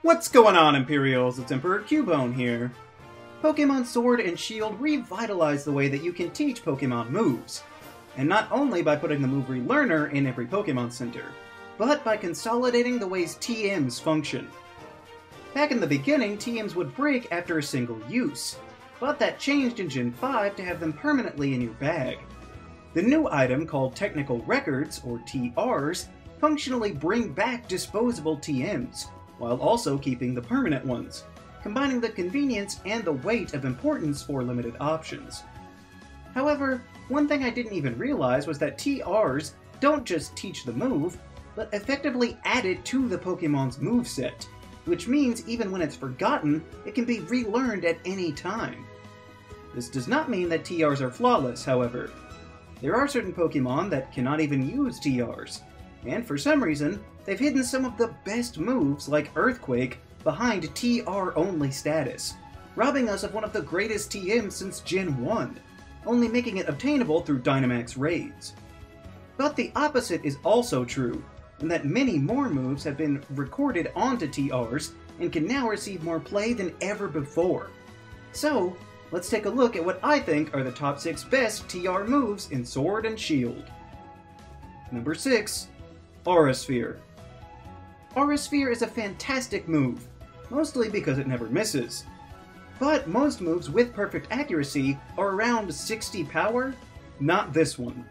What's going on, Imperials? It's Emperor Cubone here. Pokémon Sword and Shield revitalized the way that you can teach Pokémon moves. And not only by putting the move relearner in every Pokémon Center, but by consolidating the ways TMs function. Back in the beginning, TMs would break after a single use, but that changed in Gen 5 to have them permanently in your bag. The new item, called Technical Records, or TRs, functionally bring back disposable TMs, while also keeping the permanent ones, combining the convenience and the weight of importance for limited options. However, one thing I didn't even realize was that TRs don't just teach the move, but effectively add it to the Pokémon's moveset, which means even when it's forgotten, it can be relearned at any time. This does not mean that TRs are flawless, however. There are certain Pokémon that cannot even use TRs, and for some reason, they've hidden some of the best moves, like Earthquake, behind TR-only status, robbing us of one of the greatest TMs since Gen 1, only making it obtainable through Dynamax raids. But the opposite is also true, in that many more moves have been recorded onto TRs and can now receive more play than ever before. So, let's take a look at what I think are the top 6 best TR moves in Sword and Shield. Number 6. Aura Sphere. Aura Sphere is a fantastic move, mostly because it never misses. But most moves with perfect accuracy are around 60 power, not this one.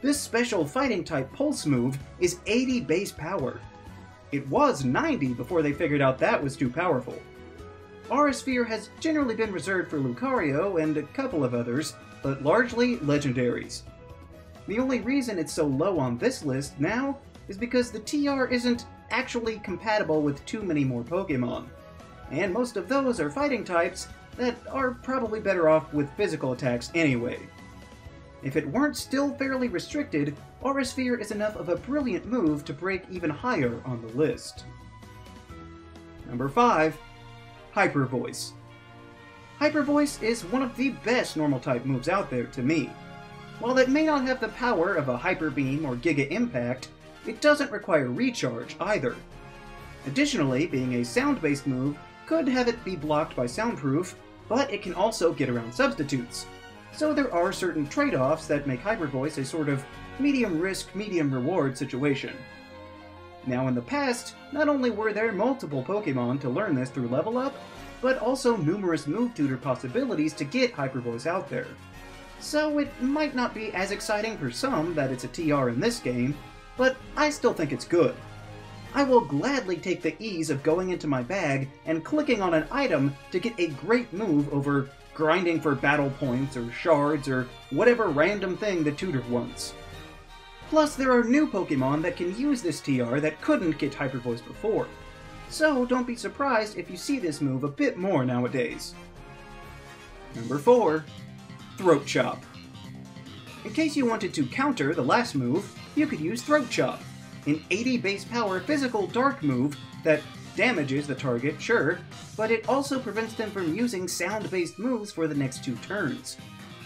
This special fighting type pulse move is 80 base power. It was 90 before they figured out that was too powerful. Aura Sphere has generally been reserved for Lucario and a couple of others, but largely legendaries. The only reason it's so low on this list now is because the TR isn't actually compatible with too many more Pokémon, and most of those are fighting types that are probably better off with physical attacks anyway. If it weren't still fairly restricted, Aura Sphere is enough of a brilliant move to break even higher on the list. Number 5. Hyper Voice. Hyper Voice is one of the best normal type moves out there to me. While it may not have the power of a Hyper Beam or Giga Impact, it doesn't require recharge either. Additionally, being a sound-based move could have it be blocked by Soundproof, but it can also get around substitutes. So there are certain trade-offs that make Hyper Voice a sort of medium risk, medium reward situation. Now in the past, not only were there multiple Pokémon to learn this through level up, but also numerous move tutor possibilities to get Hyper Voice out there. So it might not be as exciting for some that it's a TR in this game, but I still think it's good. I will gladly take the ease of going into my bag and clicking on an item to get a great move over grinding for battle points or shards or whatever random thing the tutor wants. Plus, there are new Pokémon that can use this TR that couldn't get Hyper Voice before, so don't be surprised if you see this move a bit more nowadays. Number 4. Throat Chop. In case you wanted to counter the last move, you could use Throat Chop, an 80 base power physical dark move that damages the target, sure, but it also prevents them from using sound-based moves for the next 2 turns.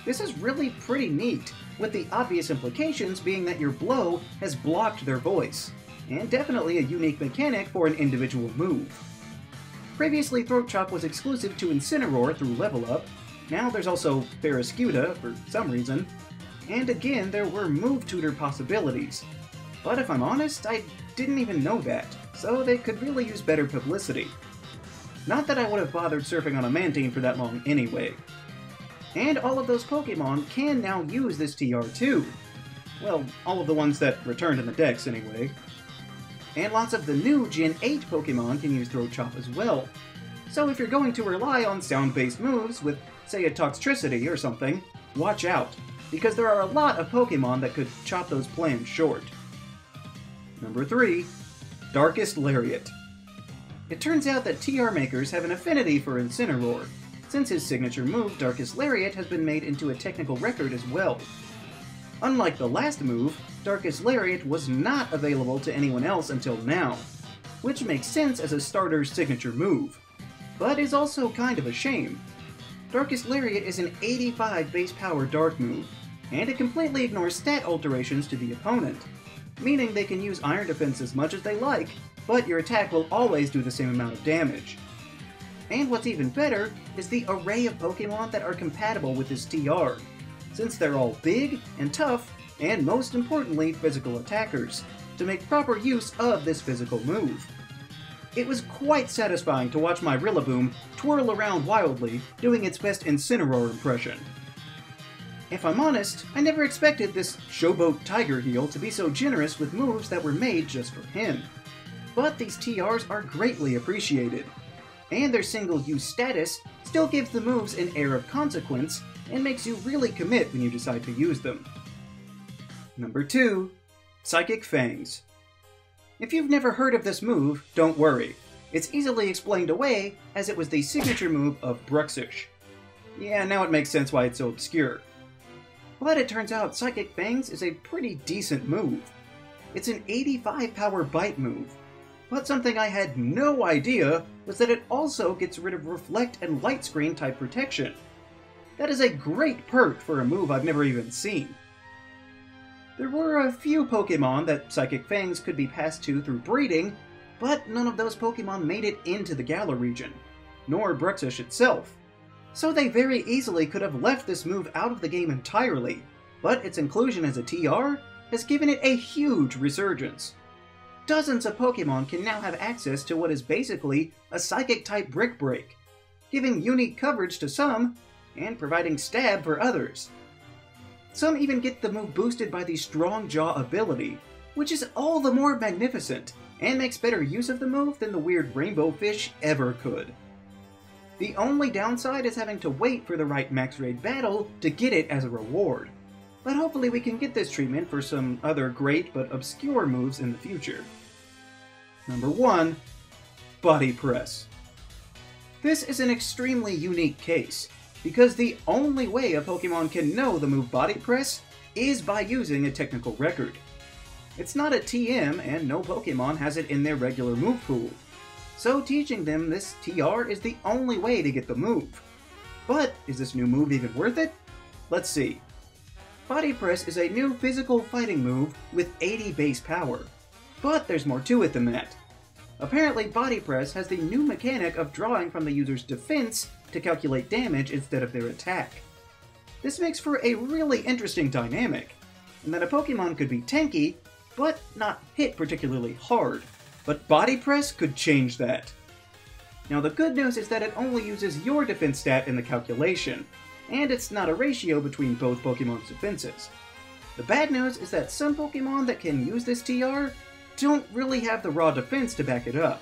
This is really pretty neat, with the obvious implications being that your blow has blocked their voice, and definitely a unique mechanic for an individual move. Previously, Throat Chop was exclusive to Incineroar through level up. Now there's also Barraskewda for some reason, and again there were move tutor possibilities. But if I'm honest, I didn't even know that, so they could really use better publicity. Not that I would have bothered surfing on a Mantine for that long anyway. And all of those Pokémon can now use this TR too. Well, all of the ones that returned in the decks anyway. And lots of the new Gen 8 Pokémon can use Throat Chop as well. So if you're going to rely on sound-based moves with, say, a Toxtricity or something, watch out, because there are a lot of Pokémon that could chop those plans short. Number 3. Darkest Lariat. It turns out that TR makers have an affinity for Incineroar, since his signature move, Darkest Lariat, has been made into a technical record as well. Unlike the last move, Darkest Lariat was not available to anyone else until now, which makes sense as a starter's signature move, but is also kind of a shame. Darkest Lariat is an 85 base power dark move, and it completely ignores stat alterations to the opponent, meaning they can use Iron Defense as much as they like, but your attack will always do the same amount of damage. And what's even better is the array of Pokémon that are compatible with this TR, since they're all big and tough, and most importantly, physical attackers, to make proper use of this physical move. It was quite satisfying to watch my Rillaboom twirl around wildly, doing its best Incineroar impression. If I'm honest, I never expected this Showboat Tiger Heel to be so generous with moves that were made just for him. But these TRs are greatly appreciated, and their single-use status still gives the moves an air of consequence and makes you really commit when you decide to use them. Number 2. Psychic Fangs. If you've never heard of this move, don't worry. It's easily explained away, as it was the signature move of Bruxish. Yeah, now it makes sense why it's so obscure. But it turns out Psychic Fangs is a pretty decent move. It's an 85 power bite move, but something I had no idea was that it also gets rid of Reflect and Light Screen type protection. That is a great perk for a move I've never even seen. There were a few Pokémon that Psychic Fangs could be passed to through breeding, but none of those Pokémon made it into the Galar region, nor Bruxish itself. So they very easily could have left this move out of the game entirely, but its inclusion as a TR has given it a huge resurgence. Dozens of Pokémon can now have access to what is basically a Psychic-type Brick Break, giving unique coverage to some, and providing stab for others. Some even get the move boosted by the Strong Jaw ability, which is all the more magnificent, and makes better use of the move than the weird Rainbow Fish ever could. The only downside is having to wait for the right max raid battle to get it as a reward, but hopefully we can get this treatment for some other great but obscure moves in the future. Number 1. Body Press. This is an extremely unique case, because the only way a Pokémon can know the move Body Press is by using a technical record. It's not a TM, and no Pokémon has it in their regular move pool, so teaching them this TR is the only way to get the move. But is this new move even worth it? Let's see. Body Press is a new physical fighting move with 80 base power, but there's more to it than that. Apparently Body Press has the new mechanic of drawing from the user's defense to calculate damage instead of their attack. This makes for a really interesting dynamic, in that a Pokémon could be tanky, but not hit particularly hard, but Body Press could change that. Now the good news is that it only uses your defense stat in the calculation, and it's not a ratio between both Pokémon's defenses. The bad news is that some Pokémon that can use this TR don't really have the raw defense to back it up.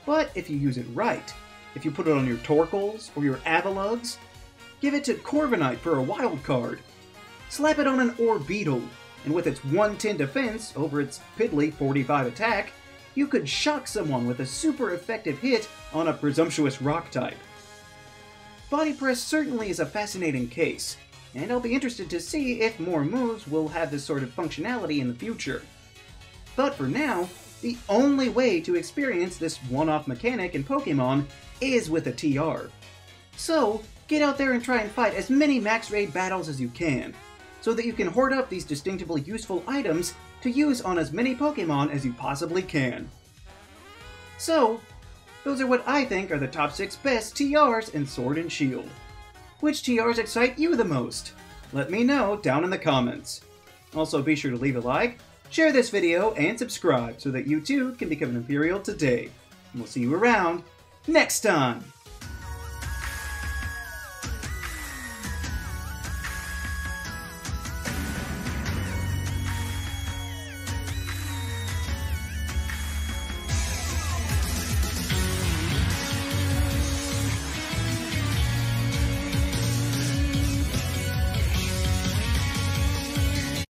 But if you use it right, if you put it on your Torkoals or your Avalugs, give it to Corviknight for a wild card, slap it on an Orbeetle, and with its 110 defense over its piddly 45 attack, you could shock someone with a super effective hit on a presumptuous rock type. Body Press certainly is a fascinating case, and I'll be interested to see if more moves will have this sort of functionality in the future. But for now, the only way to experience this one-off mechanic in Pokémon is with a TR. So, get out there and try and fight as many max raid battles as you can, so that you can hoard up these distinctively useful items to use on as many Pokémon as you possibly can. So, those are what I think are the top 6 best TRs in Sword and Shield. Which TRs excite you the most? Let me know down in the comments. Also be sure to leave a like, share this video, and subscribe so that you too can become an Imperial today. And we'll see you around next time!